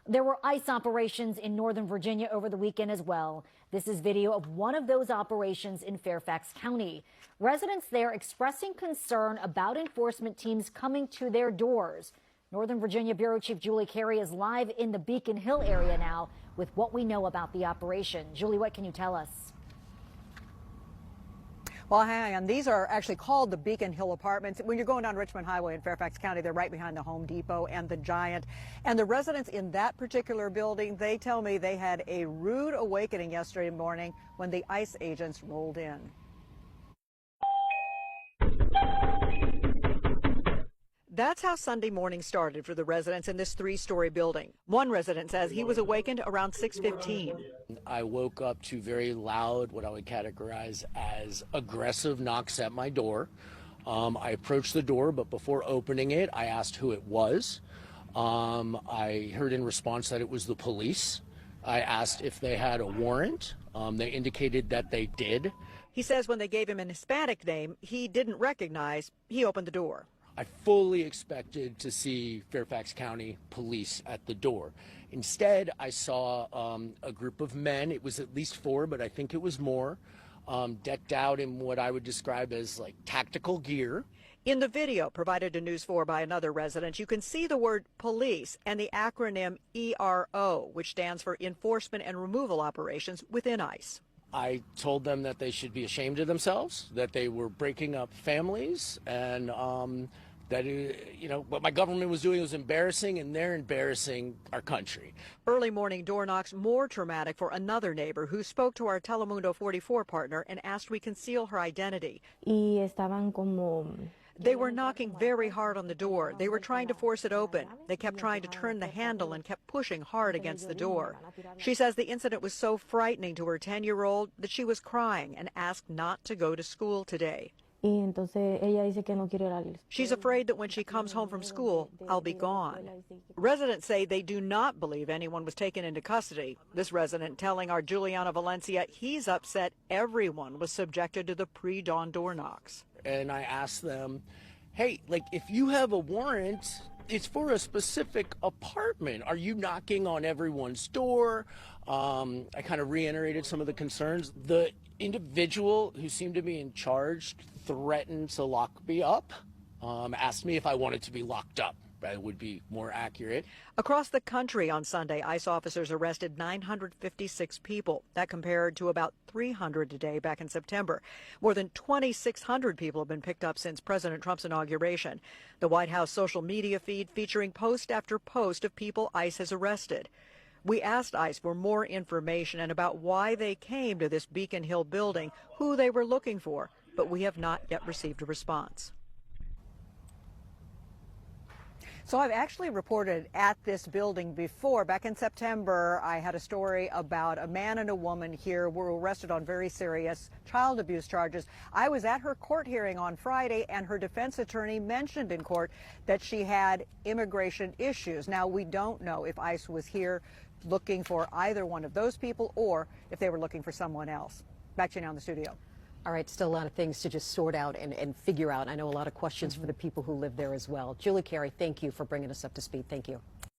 There were ICE operations in Northern Virginia over the weekend as well. This is video of one of those operations in Fairfax County. Residents there expressing concern about enforcement teams coming to their doors. Northern Virginia Bureau Chief Julie Carey is live in the Beacon Hill area now with what we know about the operation. Julie, what can you tell us? Well, hang on. These are actually called the Beacon Hill Apartments. When you're going down Richmond Highway in Fairfax County, they're right behind the Home Depot and the Giant. And the residents in that particular building, they tell me they had a rude awakening yesterday morning when the ICE agents rolled in. That's how Sunday morning started for the residents in this three-story building. One resident says he was awakened around 6:15. I woke up to very loud, what I would categorize as aggressive knocks at my door. I approached the door, but before opening it, I asked who it was. I heard in response that it was the police. I asked if they had a warrant. They indicated that they did. He says when they gave him an Hispanic name he didn't recognize, he opened the door. I fully expected to see Fairfax County police at the door. Instead, I saw a group of men. It was at least 4, but I think it was more, decked out in what I would describe as like tactical gear. In the video provided to News 4 by another resident, you can see the word police and the acronym ERO, which stands for Enforcement and Removal Operations within ICE. I told them that they should be ashamed of themselves, that they were breaking up families, and that, what my government was doing was embarrassing, and they're embarrassing our country. Early morning door knocks more traumatic for another neighbor who spoke to our Telemundo 44 partner and asked we conceal her identity. They were knocking very hard on the door. They were trying to force it open. They kept trying to turn the handle and kept pushing hard against the door. She says the incident was so frightening to her 10-year-old that she was crying and asked not to go to school today. She's afraid that when she comes home from school, I'll be gone. Residents say they do not believe anyone was taken into custody. This resident telling our Juliana Valencia he's upset everyone was subjected to the pre-dawn door knocks. And I asked them, hey, if you have a warrant, it's for a specific apartment. Are you knocking on everyone's door? I kind of reiterated some of the concerns. The individual who seemed to be in charge threatened to lock me up, asked me if I wanted to be locked up. That would be more accurate. Across the country on Sunday, ICE officers arrested 956 people. That compared to about 300 a day back in September. More than 2,600 people have been picked up since President Trump's inauguration. The White House social media feed featuring post after post of people ICE has arrested. We asked ICE for more information and about why they came to this Beacon Hill building, who they were looking for, but we have not yet received a response. So I've actually reported at this building before. Back in September, I had a story about a man and a woman here were arrested on very serious child abuse charges. I was at her court hearing on Friday, and her defense attorney mentioned in court that she had immigration issues. Now, we don't know if ICE was here looking for either one of those people or if they were looking for someone else. Back to you now in the studio. All right, still a lot of things to just sort out and figure out. I know a lot of questions for the people who live there as well. Julie Carey, thank you for bringing us up to speed. Thank you.